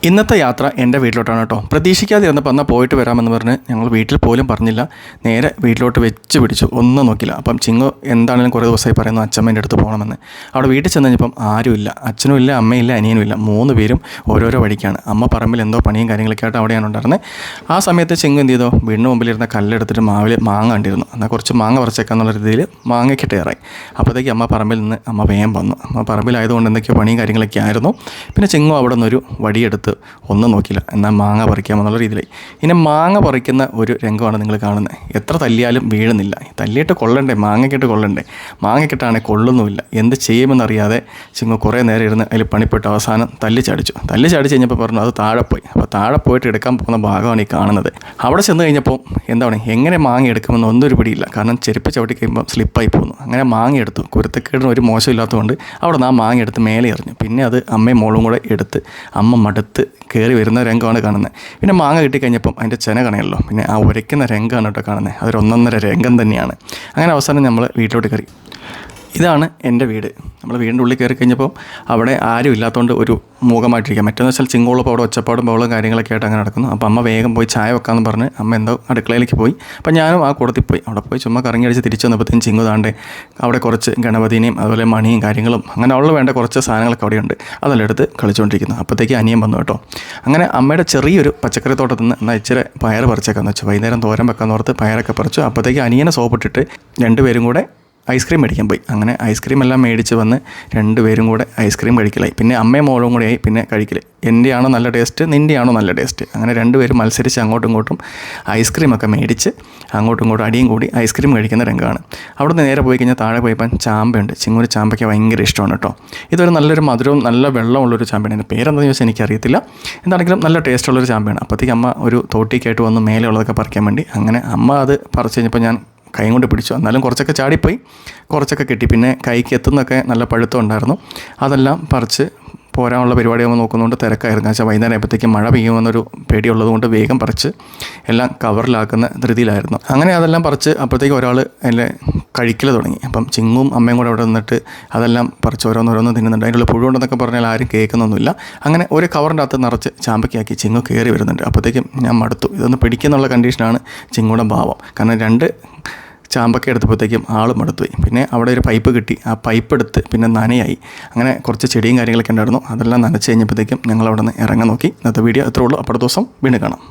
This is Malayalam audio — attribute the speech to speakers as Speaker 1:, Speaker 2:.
Speaker 1: ഇന്നത്തെ യാത്ര എൻ്റെ വീട്ടിലോട്ടാണ് കേട്ടോ. പ്രതീക്ഷിക്കാതെ ഇരുന്നപ്പോൾ എന്നാൽ പോയിട്ട് വരാമെന്ന് പറഞ്ഞ് ഞങ്ങൾ വീട്ടിൽ പോലും പറഞ്ഞില്ല, നേരെ വീട്ടിലോട്ട് വെച്ച് പിടിച്ചു, ഒന്നും നോക്കില്ല. അപ്പം ചിങ്ങു എന്താണെങ്കിലും കുറേ ദിവസമായി പറയുന്നു അച്ഛമ്മേൻ്റെ അടുത്ത് പോകണമെന്ന്. അവിടെ വീട്ടിൽ ചെന്ന് കഴിഞ്ഞപ്പം ആരുമില്ല, അച്ഛനും ഇല്ല, അമ്മയില്ല, അനിയനും ഇല്ല, 3 പേരും ഓരോരോ വഴിക്കാണ്. അമ്മ പറമ്പിൽ എന്തോ പണിയും കാര്യങ്ങളൊക്കെ ആയിട്ട് അവിടെയാണ് ഉണ്ടായിരുന്നത്. ആ സമയത്ത് ചിങ്ങു എന്ത് ചെയ്തോ, വീടിന് മുമ്പിലിരുന്ന കല്ലെടുത്തിട്ട് മാവിൽ മാങ്ങ കണ്ടിരുന്നു. എന്നാൽ കുറച്ച് മാങ്ങ പറിച്ചേക്കാന്നുള്ള രീതിയിൽ മാങ്ങയ്ക്ക് കയറായി. അപ്പോഴത്തേക്ക് അമ്മ പറമ്പിൽ നിന്ന് അമ്മ വേഗം വന്നു. അമ്മ പറമ്പിലായതുകൊണ്ട് എന്തൊക്കെയോ പണിയും കാര്യങ്ങളൊക്കെ ആയിരുന്നു. പിന്നെ ചിങ്ങു അവിടെ നിന്നൊരു വടിയെടുത്ത് ഒന്നും നോക്കില്ല, എന്നാൽ മാങ്ങ പറിക്കാമെന്നുള്ള രീതിയിലായി. ഇനി മാങ്ങ പറിക്കുന്ന ഒരു രംഗമാണ് നിങ്ങൾ കാണുന്നത്. എത്ര തല്ലിയാലും വീഴുന്നില്ല. തല്ലിയിട്ട് കൊള്ളണ്ടേ, മാങ്ങയ്ക്കിട്ട് കൊള്ളണ്ടേ, മാങ്ങയ്ക്കിട്ടാണെങ്കിൽ കൊള്ളുന്നുമില്ല. എന്ത് ചെയ്യുമെന്നറിയാതെ ചിങ്ങു കുറേ നേരം ഇരുന്ന് അതിൽ പണിപ്പെട്ട് അവസാനം തല്ലി ചാടിച്ചു കഴിഞ്ഞപ്പോൾ പറഞ്ഞു അത് താഴെ പോയി. അപ്പോൾ താഴെ പോയിട്ട് എടുക്കാൻ പോകുന്ന ഭാഗമാണ് ഈ കാണുന്നത്. അവിടെ ചെന്ന് കഴിഞ്ഞപ്പോൾ എന്താണ്, എങ്ങനെ മാങ്ങ എടുക്കുമെന്ന് ഒന്നും ഒരു പിടിയില്ല. കാരണം ചെരുപ്പ് ചവിട്ടി കഴിയുമ്പോൾ സ്ലിപ്പായി പോകുന്നു. അങ്ങനെ മാങ്ങ എടുത്തു. കുരുത്തക്കേടിന് ഒരു മോശമില്ലാത്തതുകൊണ്ട് അവിടെ നിന്ന് ആ മാങ്ങ എടുത്ത് മേലെ എറിഞ്ഞു. പിന്നെ അത് അമ്മയും മോളും കൂടെ എടുത്ത് അമ്മ മടുത്ത് കയറി വരുന്ന രംഗമാണ് കാണുന്നത്. പിന്നെ മാങ്ങ കിട്ടിക്കഴിഞ്ഞപ്പം അതിൻ്റെ ചെന കണയല്ലോ, പിന്നെ ആ ഉരയ്ക്കുന്ന രംഗമാണ് കേട്ടോ കാണുന്നത്. അതൊരു ഒന്നൊന്നര രംഗം തന്നെയാണ്. അങ്ങനെ അവസാനം നമ്മൾ വീട്ടിലോട്ട് കയറി. ഇതാണ് എൻ്റെ വീട്. നമ്മൾ വീടിൻ്റെ ഉള്ളിൽ കയറി കഴിഞ്ഞപ്പോൾ അവിടെ ആരും ഇല്ലാത്തതുകൊണ്ട് ഒരു മൂകമായിട്ടിരിക്കുക. മറ്റേന്ന് വെച്ചാൽ ചിങ്ങോളപ്പോൾ അവിടെ ഒച്ചപ്പാടും ബഹളവും കാര്യങ്ങളൊക്കെ ആയിട്ട് അങ്ങനെ നടക്കുന്നു. അപ്പോൾ അമ്മ വേഗം പോയി ചായ വെക്കാമെന്ന് പറഞ്ഞ് അമ്മ എന്തോ അടുക്കളയിലേക്ക് പോയി. അപ്പോൾ ഞാനും ആ കൂടത്തിൽ പോയി. അവിടെ പോയി ചുമ്മാ കറങ്ങി അടിച്ച് തിരിച്ചു വന്നപ്പോഴത്തേക്കും ചിങ്ങു താണ്ടെ അവിടെ കുറച്ച് ഗണപതിനെയും അതുപോലെ മണിയും കാര്യങ്ങളും അങ്ങനെ ഉള്ള വേണ്ട കുറച്ച് സാധനങ്ങളൊക്കെ അവിടെയുണ്ട്, അതെല്ലാം എടുത്ത് കളിച്ചുകൊണ്ടിരിക്കുന്നു. അപ്പോഴത്തേക്ക് അനിയൻ വന്നു കേട്ടോ. അങ്ങനെ അമ്മയുടെ ചെറിയൊരു പച്ചക്കറി തോട്ടത്തിൽ നിന്ന് എന്നാൽ ഇച്ചിരി പയർ പറിച്ചേക്കാന്ന് വെച്ചു. വൈകുന്നേരം തോരൻ വെക്കാമെന്ന് ഓർത്ത് പയറൊക്കെ പറിച്ചു. അപ്പോഴത്തേക്ക് അനിയനെ സോപ്പിട്ടിട്ട് 2 പേരും കൂടെ ഐസ്ക്രീം മേടിക്കാൻ പോയി. അങ്ങനെ ഐസ്ക്രീം എല്ലാം മേടിച്ച് വന്ന് 2 പേരും കൂടെ ഐസ്ക്രീം കഴിക്കലായി. പിന്നെ അമ്മയും മോളും കൂടെ ആയി പിന്നെ കഴിക്കൽ. എൻ്റെയാണോ നല്ല ടേസ്റ്റ്, നിൻ്റെയാണോ നല്ല ടേസ്റ്റ്, അങ്ങനെ 2 പേരും മത്സരിച്ച് അങ്ങോട്ടും ഇങ്ങോട്ടും ഐസ്ക്രീമൊക്കെ മേടിച്ച് അങ്ങോട്ടും ഇങ്ങോട്ടും അടിയും കൂടി ഐസ്ക്രീം കഴിക്കുന്ന രംഗമാണ്. അവിടുന്ന് നേരെ പോയി കഴിഞ്ഞാൽ താഴെ പോയപ്പോൾ ചാമ്പയുണ്ട്. ചിങ്ങൂര് ചാമ്പയ്ക്ക് ഭയങ്കര ഇഷ്ടമാണ് കേട്ടോ. ഇതൊരു നല്ലൊരു മധുരവും നല്ല വെള്ളമുള്ളൊരു ചാമ്പയാണ്. എൻ്റെ പേരെന്താണെന്ന് ചോദിച്ചാൽ എനിക്കറിയത്തില്ല. എന്താണെങ്കിലും നല്ല ടേസ്റ്റുള്ളൊരു ചാമ്പയാണ്. അപ്പോഴത്തേക്ക് അമ്മ ഒരു തോട്ടിക്കായിട്ട് വന്ന് മേലെ ഉള്ളതൊക്കെ പറിക്കാൻ വേണ്ടി. അങ്ങനെ അമ്മ അത് പറിച്ച് കഴിഞ്ഞപ്പോൾ ഞാൻ കൈ കൊണ്ട് പിടിച്ചു. എന്നാലും കുറച്ചൊക്കെ ചാടിപ്പോയി, കുറച്ചൊക്കെ കിട്ടി. പിന്നെ കൈക്ക് എത്തുന്നൊക്കെ നല്ല പഴുത്തം ഉണ്ടായിരുന്നു. അതെല്ലാം പറിച്ച് പോരാനുള്ള പരിപാടിയാകുമ്പോൾ നോക്കുന്നതുകൊണ്ട് തിരക്കായിരുന്നു. വെച്ചാൽ വൈകുന്നേരം ആയപ്പോഴത്തേക്കും മഴ പെയ്യുമെന്നൊരു പേടിയുള്ളതുകൊണ്ട് വേഗം പറിച്ച് എല്ലാം കവറിലാക്കുന്ന ധൃതിയിലായിരുന്നു. അങ്ങനെ അതെല്ലാം പറിച്ച് അപ്പോഴത്തേക്കും ഒരാൾ എന്നെ കഴിക്കൽ തുടങ്ങി. അപ്പം ചിങ്ങും അമ്മയും കൂടെ അവിടെ നിന്നിട്ട് അതെല്ലാം പറിച്ച് ഓരോന്നോരോന്ന് തിന്നുന്നുണ്ട്. അതിനുള്ള പുഴുണ്ടെന്നൊക്കെ പറഞ്ഞാൽ ആരും കേൾക്കുന്നൊന്നുമില്ല. അങ്ങനെ ഒരു കവറിൻ്റെ അകത്ത് നിറച്ച് ചാമ്പയ്ക്കാക്കി ചിങ്ങു കയറി വരുന്നുണ്ട്. അപ്പോഴത്തേക്കും ഞാൻ മടുത്തു. ഇതൊന്ന് പിടിക്കുന്നുള്ള കണ്ടീഷനാണ് ചിങ്ങുടെ ഭാവം. കാരണം 2 ചാമ്പക്ക എടുത്തപ്പോഴത്തേക്കും ആൾ മടുത്തുപോയി. പിന്നെ അവിടെ ഒരു പൈപ്പ് കിട്ടി. ആ പൈപ്പ് എടുത്ത് പിന്നെ നനയായി. അങ്ങനെ കുറച്ച് ചെടിയും കാര്യങ്ങളൊക്കെ ഉണ്ടായിരുന്നു. അതെല്ലാം നനച്ച് കഴിഞ്ഞപ്പോഴത്തേക്കും ഞങ്ങൾ അവിടെ നിന്ന് ഇറങ്ങാൻ നോക്കി. ഇന്നത്തെ വീഡിയോ എത്ര ഉള്ളൂ. അപ്പുറത്തെ ദിവസം വീണ്ടും കാണാം.